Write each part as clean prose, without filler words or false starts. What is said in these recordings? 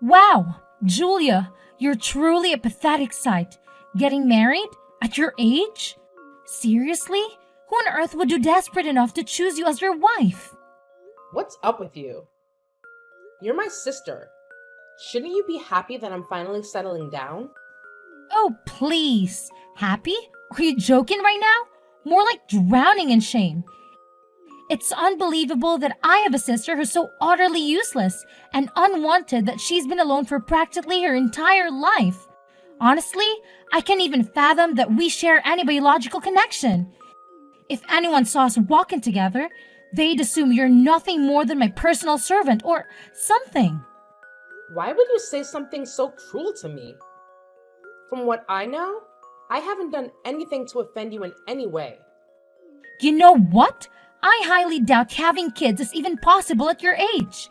Wow, Julia, you're truly a pathetic sight. Getting married? At your age? Seriously? Who on earth would do desperate enough to choose you as your wife? What's up with you? You're my sister. Shouldn't you be happy that I'm finally settling down? Oh, please. Happy? Are you joking right now? More like drowning in shame. It's unbelievable that I have a sister who's so utterly useless and unwanted that she's been alone for practically her entire life. Honestly, I can't even fathom that we share any biological connection. If anyone saw us walking together, they'd assume you're nothing more than my personal servant or something. Why would you say something so cruel to me? From what I know, I haven't done anything to offend you in any way. You know what? I highly doubt having kids is even possible at your age.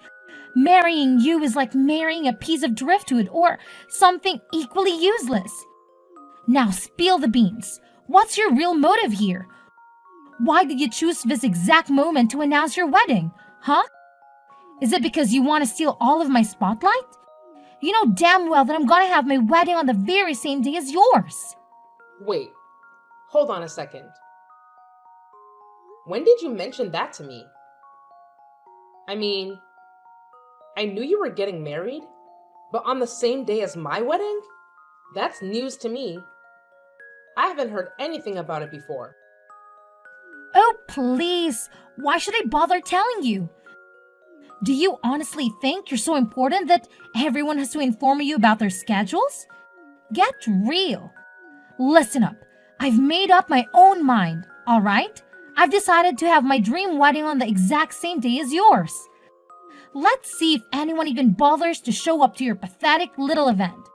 Marrying you is like marrying a piece of driftwood or something equally useless. Now spill the beans. What's your real motive here? Why did you choose this exact moment to announce your wedding? Huh? Is it because you want to steal all of my spotlight? You know damn well that I'm gonna have my wedding on the very same day as yours. Wait, hold on a second. When did you mention that to me? I mean, I knew you were getting married, but on the same day as my wedding? That's news to me. I haven't heard anything about it before. Oh, please. Why should I bother telling you? Do you honestly think you're so important that everyone has to inform you about their schedules? Get real. Listen up. I've made up my own mind, all right? I've decided to have my dream wedding on the exact same day as yours. Let's see if anyone even bothers to show up to your pathetic little event.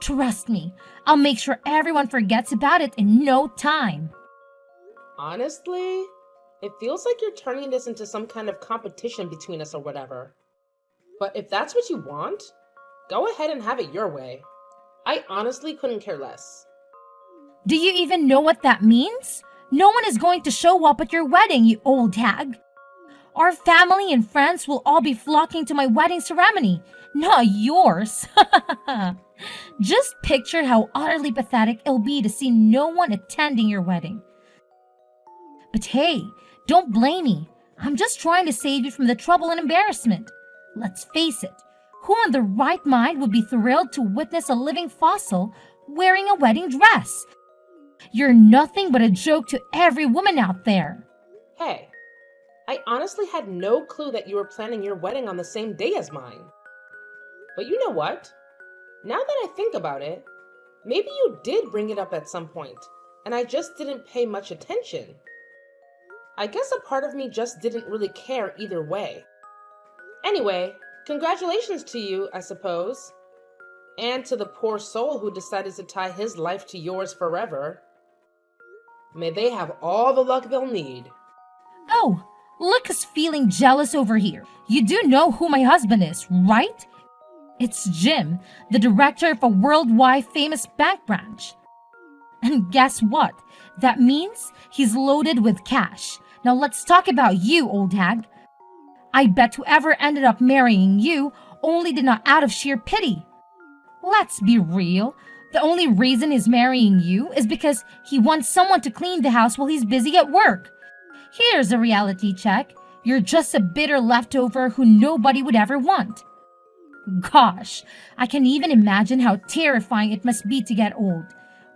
Trust me, I'll make sure everyone forgets about it in no time. Honestly, it feels like you're turning this into some kind of competition between us or whatever. But if that's what you want, go ahead and have it your way. I honestly couldn't care less. Do you even know what that means? No one is going to show up at your wedding, you old hag. Our family and friends will all be flocking to my wedding ceremony, not yours. Just picture how utterly pathetic it'll be to see no one attending your wedding. But hey, don't blame me. I'm just trying to save you from the trouble and embarrassment. Let's face it, who in their right mind would be thrilled to witness a living fossil wearing a wedding dress? You're nothing but a joke to every woman out there. Hey, I honestly had no clue that you were planning your wedding on the same day as mine. But you know what? Now that I think about it, maybe you did bring it up at some point, and I just didn't pay much attention. I guess a part of me just didn't really care either way. Anyway, congratulations to you, I suppose. And to the poor soul who decided to tie his life to yours forever. May they have all the luck they'll need. Oh, look who's feeling jealous over here. You do know who my husband is, right? It's Jim, the director of a worldwide famous bank branch. And guess what? That means he's loaded with cash. Now let's talk about you, old hag. I bet whoever ended up marrying you only did not out of sheer pity. Let's be real. The only reason he's marrying you is because he wants someone to clean the house while he's busy at work. Here's a reality check. You're just a bitter leftover who nobody would ever want. Gosh, I can even imagine how terrifying it must be to get old.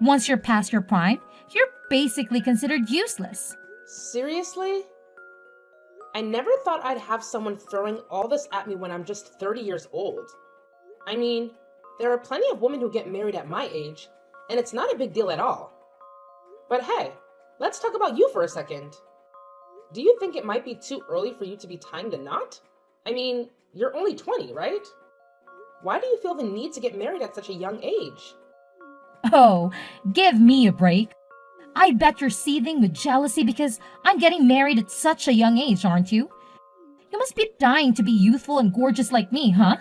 Once you're past your prime, you're basically considered useless. Seriously? I never thought I'd have someone throwing all this at me when I'm just 30 years old. I mean, there are plenty of women who get married at my age, and it's not a big deal at all. But hey, let's talk about you for a second. Do you think it might be too early for you to be tying the knot? I mean, you're only 20, right? Why do you feel the need to get married at such a young age? Oh, give me a break. I bet you're seething with jealousy because I'm getting married at such a young age, aren't you? You must be dying to be youthful and gorgeous like me, huh?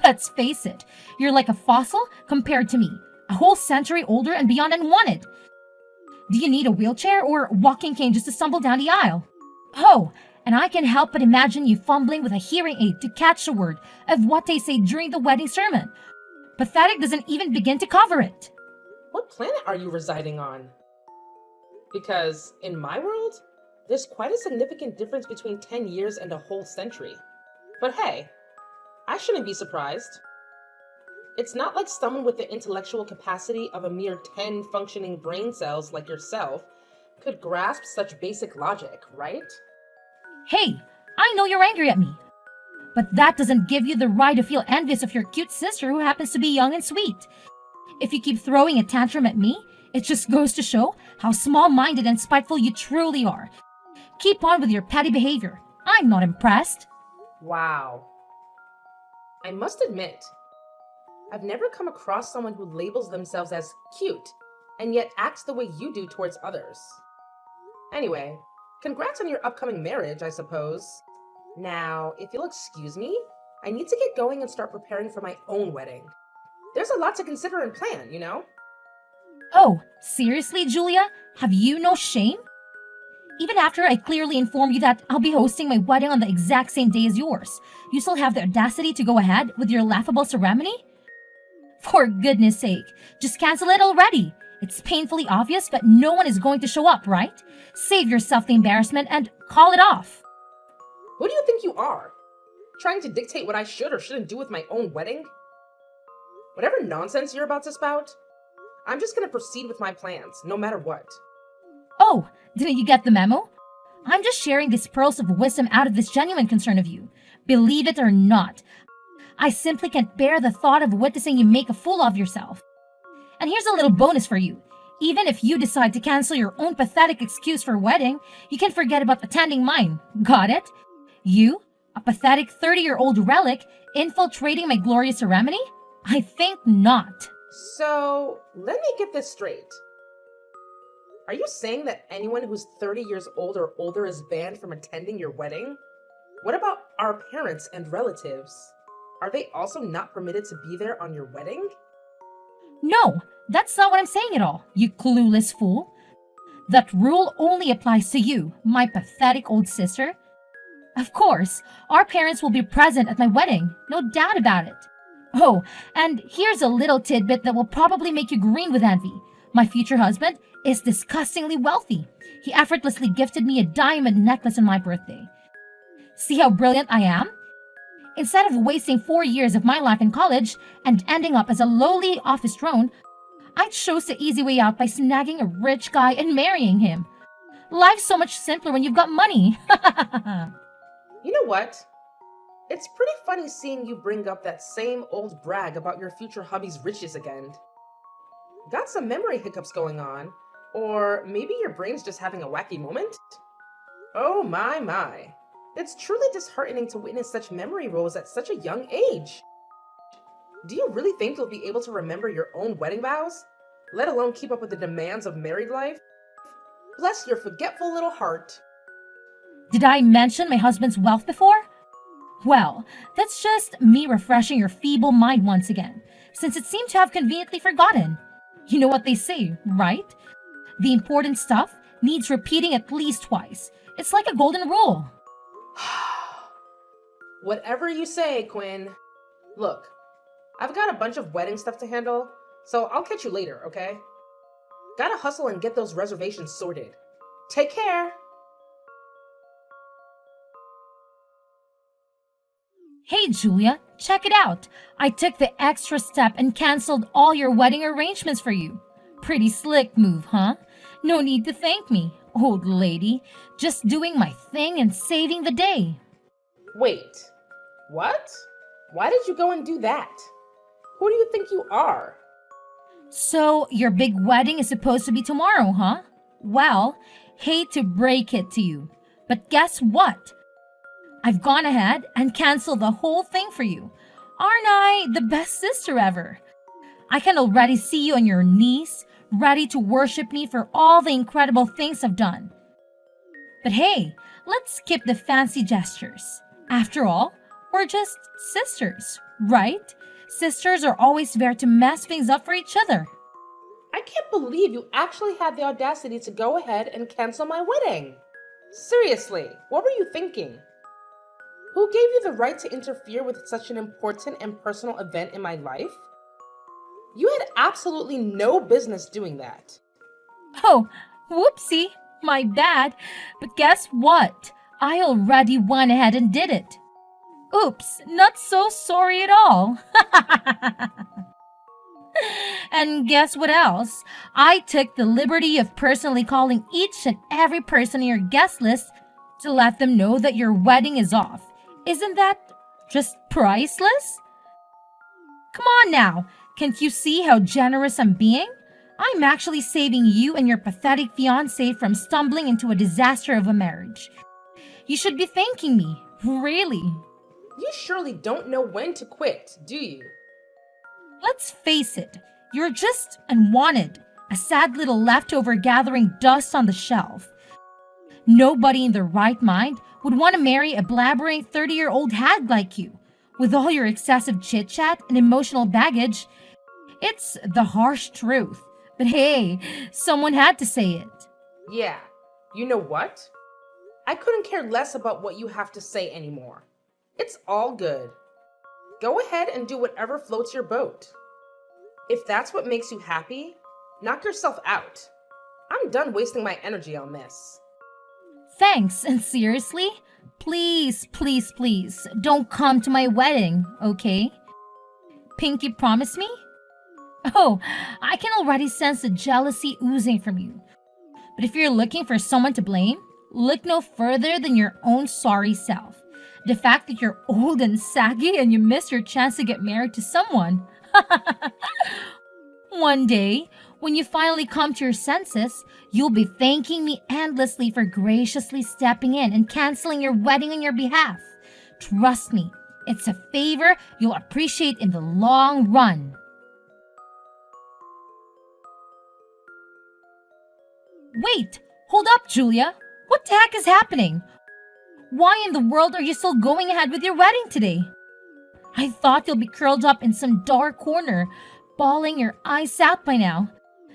Let's face it, you're like a fossil compared to me, a whole century older and beyond unwanted. Do you need a wheelchair or walking cane just to stumble down the aisle? Oh, and I can help but imagine you fumbling with a hearing aid to catch a word of what they say during the wedding sermon. Pathetic doesn't even begin to cover it. What planet are you residing on? Because in my world, there's quite a significant difference between 10 years and a whole century. But hey, I shouldn't be surprised. It's not like someone with the intellectual capacity of a mere 10 functioning brain cells like yourself could grasp such basic logic, right? Hey, I know you're angry at me. But that doesn't give you the right to feel envious of your cute sister who happens to be young and sweet. If you keep throwing a tantrum at me, it just goes to show how small-minded and spiteful you truly are. Keep on with your petty behavior. I'm not impressed. Wow. I must admit, I've never come across someone who labels themselves as cute and yet acts the way you do towards others. Anyway, congrats on your upcoming marriage, I suppose. Now, if you'll excuse me, I need to get going and start preparing for my own wedding. There's a lot to consider and plan, you know? Oh, seriously, Julia? Have you no shame? Even after I clearly informed you that I'll be hosting my wedding on the exact same day as yours, you still have the audacity to go ahead with your laughable ceremony? For goodness sake, just cancel it already. It's painfully obvious, but no one is going to show up, right? Save yourself the embarrassment and call it off. Who do you think you are? Trying to dictate what I should or shouldn't do with my own wedding? Whatever nonsense you're about to spout, I'm just gonna proceed with my plans, no matter what. Oh, didn't you get the memo? I'm just sharing these pearls of wisdom out of this genuine concern of you. Believe it or not, I simply can't bear the thought of witnessing you make a fool of yourself. And here's a little bonus for you. Even if you decide to cancel your own pathetic excuse for a wedding, you can forget about attending mine. Got it? You, a pathetic 30-year-old relic, infiltrating my glorious ceremony? I think not. So, let me get this straight. Are you saying that anyone who's 30 years old or older is banned from attending your wedding? What about our parents and relatives? Are they also not permitted to be there on your wedding? No, that's not what I'm saying at all, you clueless fool. That rule only applies to you, my pathetic old sister. Of course, our parents will be present at my wedding, no doubt about it. Oh, and here's a little tidbit that will probably make you green with envy. My future husband is disgustingly wealthy. He effortlessly gifted me a diamond necklace on my birthday. See how brilliant I am? Instead of wasting 4 years of my life in college and ending up as a lowly office drone, I chose the easy way out by snagging a rich guy and marrying him. Life's so much simpler when you've got money. You know what? It's pretty funny seeing you bring up that same old brag about your future hubby's riches again. Got some memory hiccups going on, or maybe your brain's just having a wacky moment? Oh my. It's truly disheartening to witness such memory rolls at such a young age. Do you really think you'll be able to remember your own wedding vows, let alone keep up with the demands of married life? Bless your forgetful little heart. Did I mention my husband's wealth before? Well, that's just me refreshing your feeble mind once again, since it seemed to have conveniently forgotten. You know what they say, right? The important stuff needs repeating at least twice. It's like a golden rule. Whatever you say, Quinn. Look, I've got a bunch of wedding stuff to handle, so I'll catch you later, okay? Gotta hustle and get those reservations sorted. Take care! Hey, Julia, check it out. I took the extra step and canceled all your wedding arrangements for you. Pretty slick move, huh? No need to thank me, old lady. Just doing my thing and saving the day. Wait, what? Why did you go and do that? Who do you think you are? So, your big wedding is supposed to be tomorrow, huh? Well, hate to break it to you, but guess what? I've gone ahead and canceled the whole thing for you. Aren't I the best sister ever? I can already see you on your knees, ready to worship me for all the incredible things I've done. But hey, let's skip the fancy gestures. After all, we're just sisters, right? Sisters are always there to mess things up for each other. I can't believe you actually had the audacity to go ahead and cancel my wedding. Seriously, what were you thinking? Who gave you the right to interfere with such an important and personal event in my life? You had absolutely no business doing that. Oh, whoopsie, my bad. But guess what? I already went ahead and did it. Oops, not so sorry at all. And guess what else? I took the liberty of personally calling each and every person in your guest list to let them know that your wedding is off. Isn't that just priceless? Come on now, can't you see how generous I'm being? I'm actually saving you and your pathetic fiance from stumbling into a disaster of a marriage. You should be thanking me, really. You surely don't know when to quit, do you? Let's face it, you're just unwanted, a sad little leftover gathering dust on the shelf. Nobody in their right mind would want to marry a blabbering 30-year-old hag like you. With all your excessive chit-chat and emotional baggage, it's the harsh truth. But hey, someone had to say it. Yeah, you know what? I couldn't care less about what you have to say anymore. It's all good. Go ahead and do whatever floats your boat. If that's what makes you happy, knock yourself out. I'm done wasting my energy on this. Thanks, and seriously, please, please, please, don't come to my wedding, okay? Pinky, promise me? Oh, I can already sense the jealousy oozing from you. But if you're looking for someone to blame, look no further than your own sorry self. The fact that you're old and saggy and you missed your chance to get married to someone. One day, when you finally come to your senses, you'll be thanking me endlessly for graciously stepping in and canceling your wedding on your behalf. Trust me, it's a favor you'll appreciate in the long run. Wait, hold up, Julia. What the heck is happening? Why in the world are you still going ahead with your wedding today? I thought you'll be curled up in some dark corner, bawling your eyes out by now.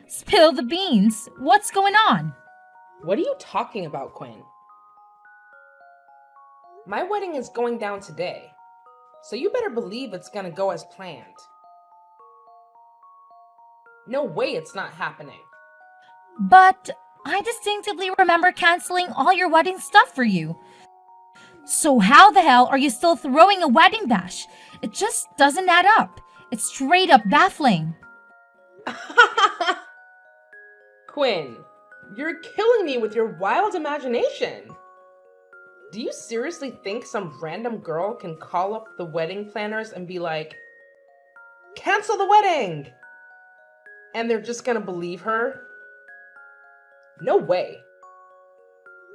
Spill the beans. What's going on? What are you talking about, Quinn? My wedding is going down today, so you better believe it's gonna go as planned. No way it's not happening. But I distinctively remember canceling all your wedding stuff for you. So how the hell are you still throwing a wedding bash? It just doesn't add up. It's straight up baffling. Quinn, you're killing me with your wild imagination. Do you seriously think some random girl can call up the wedding planners and be like, cancel the wedding? And they're just gonna believe her? No way.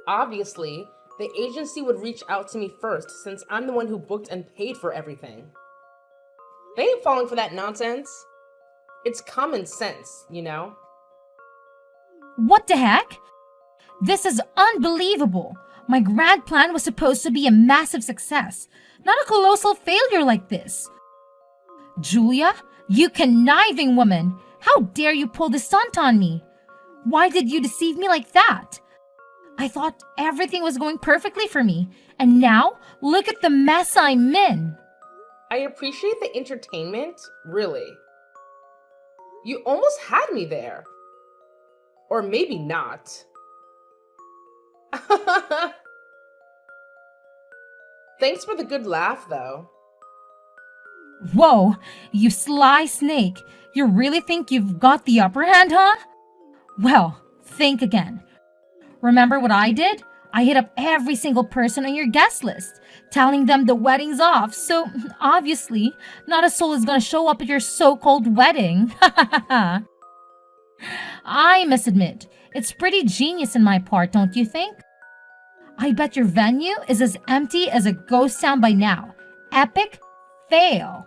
Obviously, the agency would reach out to me first since I'm the one who booked and paid for everything. They ain't falling for that nonsense. It's common sense, you know? What the heck? This is unbelievable. My grand plan was supposed to be a massive success, not a colossal failure like this. Julia, you conniving woman, how dare you pull this stunt on me? Why did you deceive me like that? I thought everything was going perfectly for me, and now look at the mess I'm in. I appreciate the entertainment, really. You almost had me there. Or maybe not. Thanks for the good laugh, though. Whoa, you sly snake. You really think you've got the upper hand, huh? Well, think again. Remember what I did? I hit up every single person on your guest list, telling them the wedding's off, so obviously, not a soul is gonna show up at your so-called wedding. I must admit, it's pretty genius in my part, don't you think? I bet your venue is as empty as a ghost town by now. Epic fail.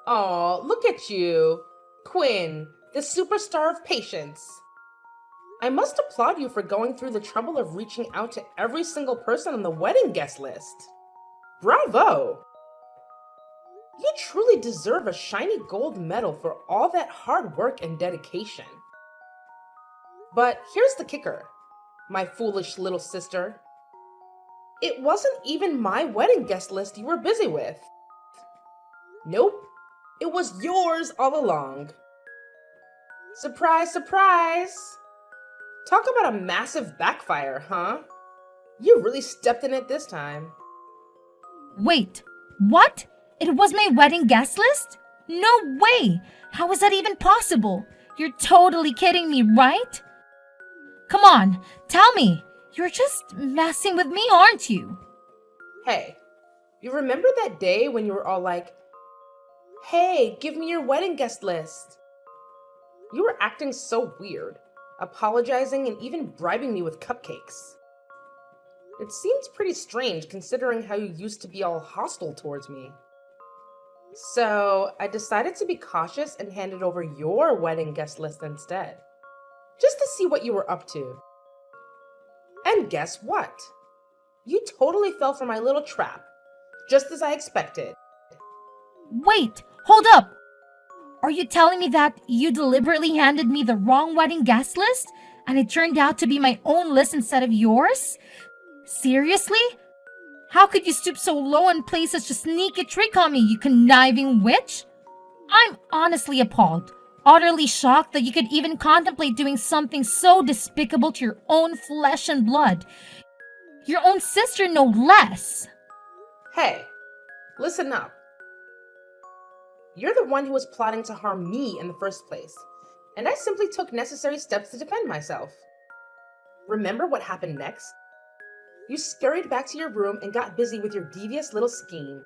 Aw, look at you. Quinn, the superstar of patience. I must applaud you for going through the trouble of reaching out to every single person on the wedding guest list. Bravo! You truly deserve a shiny gold medal for all that hard work and dedication. But here's the kicker. my foolish little sister. It wasn't even my wedding guest list you were busy with. Nope, it was yours all along. Surprise, surprise! Talk about a massive backfire, huh? You really stepped in it this time. Wait, what? It was my wedding guest list? No way! How is that even possible? You're totally kidding me, right? Come on, tell me. You're just messing with me, aren't you? Hey, you remember that day when you were all like, "Hey, give me your wedding guest list"? You were acting so weird, apologizing and even bribing me with cupcakes. It seems pretty strange considering how you used to be all hostile towards me. So I decided to be cautious and handed over your wedding guest list instead, just to see what you were up to. And guess what? You totally fell for my little trap, just as I expected. Wait, hold up! Are you telling me that you deliberately handed me the wrong wedding guest list and it turned out to be my own list instead of yours? Seriously? How could you stoop so low and play such a sneaky trick on me, you conniving witch? I'm honestly appalled, utterly shocked that you could even contemplate doing something so despicable to your own flesh and blood. Your own sister, no less. Hey, listen up. You're the one who was plotting to harm me in the first place, and I simply took necessary steps to defend myself. Remember what happened next? You scurried back to your room and got busy with your devious little scheme.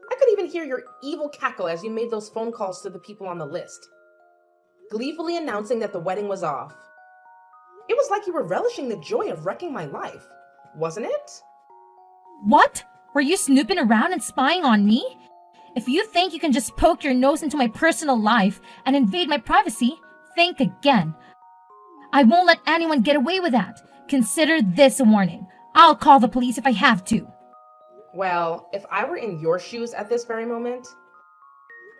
I could even hear your evil cackle as you made those phone calls to the people on the list, gleefully announcing that the wedding was off. It was like you were relishing the joy of wrecking my life, wasn't it? What? Were you snooping around and spying on me? If you think you can just poke your nose into my personal life and invade my privacy, think again. I won't let anyone get away with that. Consider this a warning. I'll call the police if I have to. Well, if I were in your shoes at this very moment,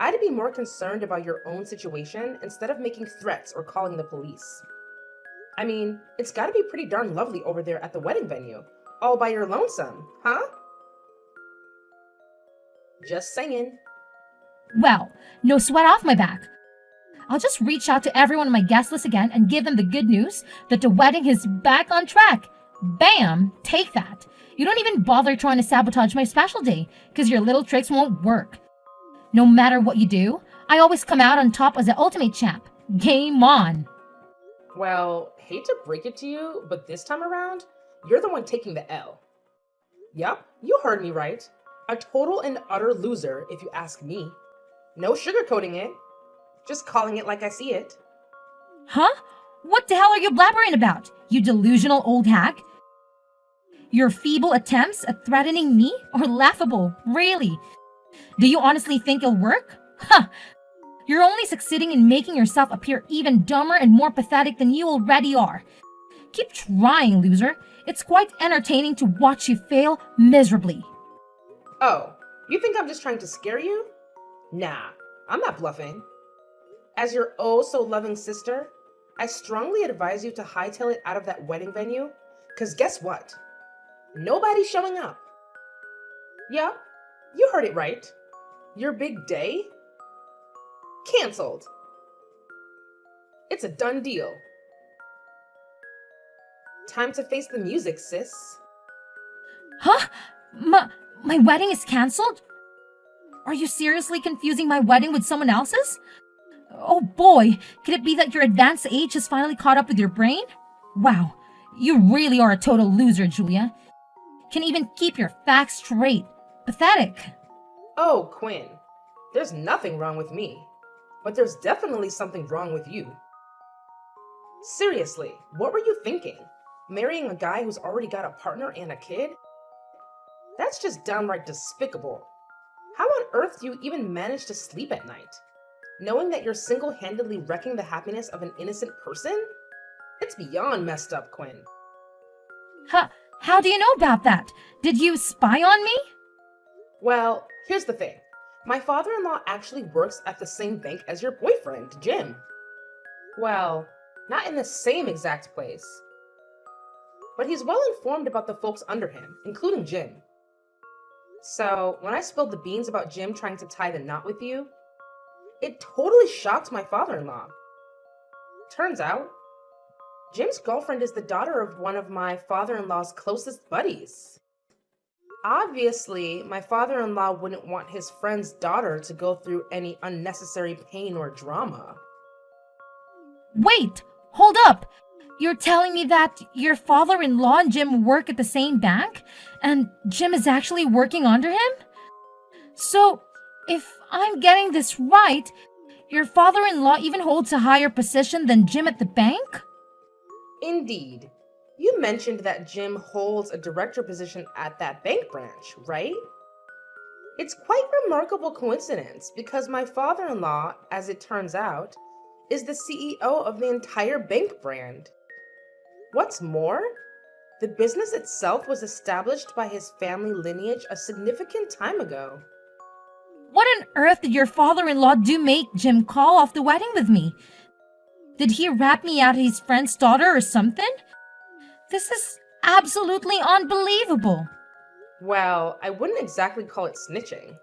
I'd be more concerned about your own situation instead of making threats or calling the police. I mean, it's gotta be pretty darn lovely over there at the wedding venue, all by your lonesome, huh? Just saying. Well, no sweat off my back. I'll just reach out to everyone on my guest list again and give them the good news that the wedding is back on track. Bam! Take that. You don't even bother trying to sabotage my special day because your little tricks won't work. No matter what you do, I always come out on top as the ultimate champ. Game on. Well, hate to break it to you, but this time around, you're the one taking the L. Yup, you heard me right. A total and utter loser, if you ask me. No sugarcoating it. Just calling it like I see it. Huh? What the hell are you blabbering about, you delusional old hack? Your feeble attempts at threatening me are laughable, really. Do you honestly think it'll work? Huh! You're only succeeding in making yourself appear even dumber and more pathetic than you already are. Keep trying, loser. It's quite entertaining to watch you fail miserably. Oh, you think I'm just trying to scare you? Nah, I'm not bluffing. As your oh so loving sister, I strongly advise you to hightail it out of that wedding venue, because guess what? Nobody's showing up. Yeah, you heard it right. Your big day? Cancelled. It's a done deal. Time to face the music, sis. Huh? My wedding is cancelled? Are you seriously confusing my wedding with someone else's? Oh boy, could it be that your advanced age has finally caught up with your brain? Wow, you really are a total loser, Julia. Can even keep your facts straight. Pathetic. Oh, Quinn, there's nothing wrong with me, but there's definitely something wrong with you. Seriously, what were you thinking? Marrying a guy who's already got a partner and a kid? That's just downright despicable. How on earth do you even manage to sleep at night? Knowing that you're single-handedly wrecking the happiness of an innocent person? It's beyond messed up, Quinn. How do you know about that? Did you spy on me? Well, here's the thing. My father-in-law actually works at the same bank as your boyfriend, Jim. Well, not in the same exact place, but he's well informed about the folks under him, including Jim. So, when I spilled the beans about Jim trying to tie the knot with you, it totally shocked my father-in-law. Turns out, Jim's girlfriend is the daughter of one of my father-in-law's closest buddies. Obviously, my father-in-law wouldn't want his friend's daughter to go through any unnecessary pain or drama. Wait, hold up! You're telling me that your father-in-law and Jim work at the same bank? And Jim is actually working under him? So, if I'm getting this right, your father-in-law even holds a higher position than Jim at the bank? Indeed. You mentioned that Jim holds a director position at that bank branch, right? It's quite a remarkable coincidence because my father-in-law, as it turns out, is the CEO of the entire bank brand. What's more, the business itself was established by his family lineage a significant time ago. What on earth did your father-in-law do make Jim call off the wedding with me? Did he rat me out his friend's daughter or something? This is absolutely unbelievable. Well, I wouldn't exactly call it snitching.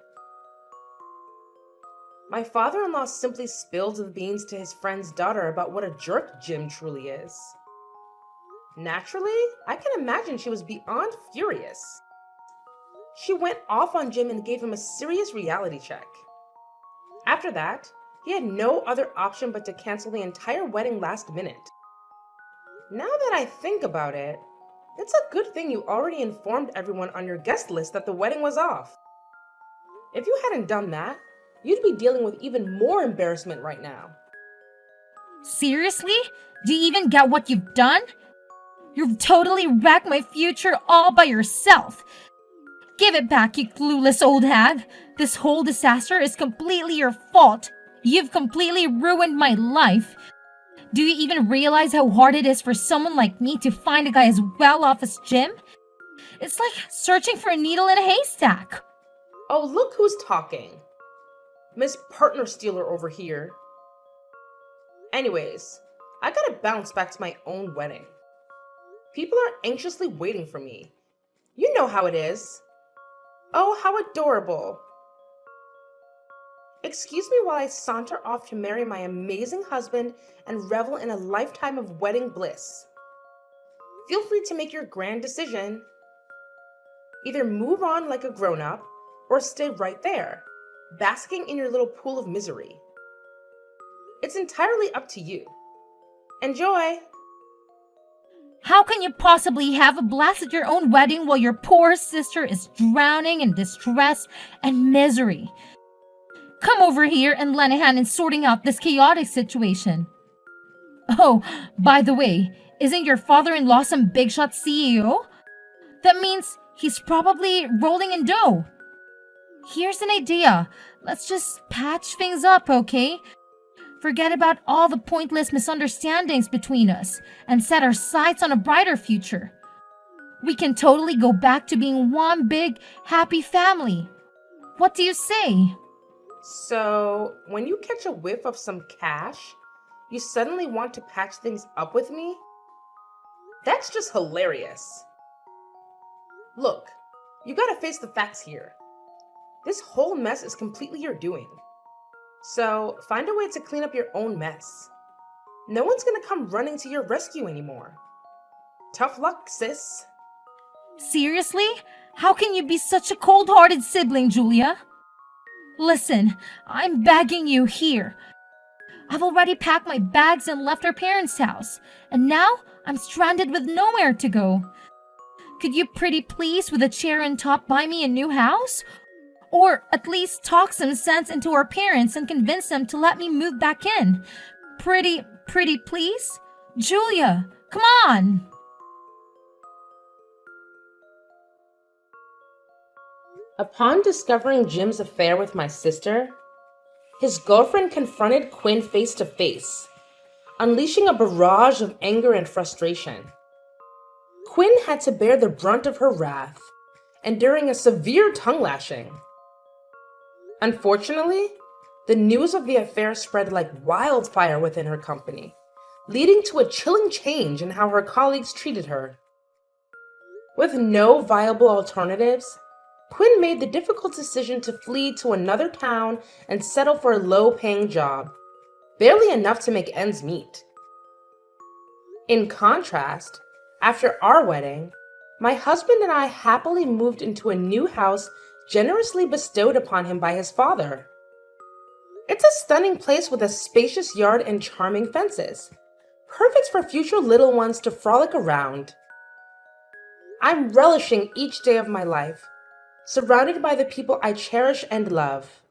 My father-in-law simply spilled the beans to his friend's daughter about what a jerk Jim truly is. Naturally, I can imagine she was beyond furious. She went off on Jim and gave him a serious reality check. After that, he had no other option but to cancel the entire wedding last minute. Now that I think about it, it's a good thing you already informed everyone on your guest list that the wedding was off. If you hadn't done that, you'd be dealing with even more embarrassment right now. Seriously? Do you even get what you've done? You've totally wrecked my future all by yourself. Give it back, you clueless old hag. This whole disaster is completely your fault. You've completely ruined my life. Do you even realize how hard it is for someone like me to find a guy as well off as Jim? It's like searching for a needle in a haystack. Oh, look who's talking. Miss Partner Stealer over here. Anyways, I gotta bounce back to my own wedding. People are anxiously waiting for me. You know how it is. Oh, how adorable. Excuse me while I saunter off to marry my amazing husband and revel in a lifetime of wedding bliss. Feel free to make your grand decision. Either move on like a grown-up or stay right there, basking in your little pool of misery. It's entirely up to you. Enjoy! How can you possibly have a blast at your own wedding while your poor sister is drowning in distress and misery? Come over here and lend a hand in sorting out this chaotic situation. Oh, by the way, isn't your father-in-law some big shot CEO? That means he's probably rolling in dough. Here's an idea. Let's just patch things up, okay? Forget about all the pointless misunderstandings between us and set our sights on a brighter future. We can totally go back to being one big, happy family. What do you say? So, when you catch a whiff of some cash, you suddenly want to patch things up with me? That's just hilarious. Look, you gotta face the facts here. This whole mess is completely your doing. So, find a way to clean up your own mess. No one's gonna come running to your rescue anymore. Tough luck, sis. Seriously? How can you be such a cold-hearted sibling, Julia? Listen, I'm begging you here. I've already packed my bags and left our parents' house, and now I'm stranded with nowhere to go. Could you pretty please with a chair and top buy me a new house? Or at least talk some sense into our parents and convince them to let me move back in. Pretty please? Julia, come on! Upon discovering Jim's affair with my sister, his girlfriend confronted Quinn face to face, unleashing a barrage of anger and frustration. Quinn had to bear the brunt of her wrath, enduring a severe tongue lashing. Unfortunately, the news of the affair spread like wildfire within her company, leading to a chilling change in how her colleagues treated her. With no viable alternatives, Quinn made the difficult decision to flee to another town and settle for a low-paying job, barely enough to make ends meet. In contrast, after our wedding, my husband and I happily moved into a new house generously bestowed upon him by his father. It's a stunning place with a spacious yard and charming fences, perfect for future little ones to frolic around. I'm relishing each day of my life, surrounded by the people I cherish and love.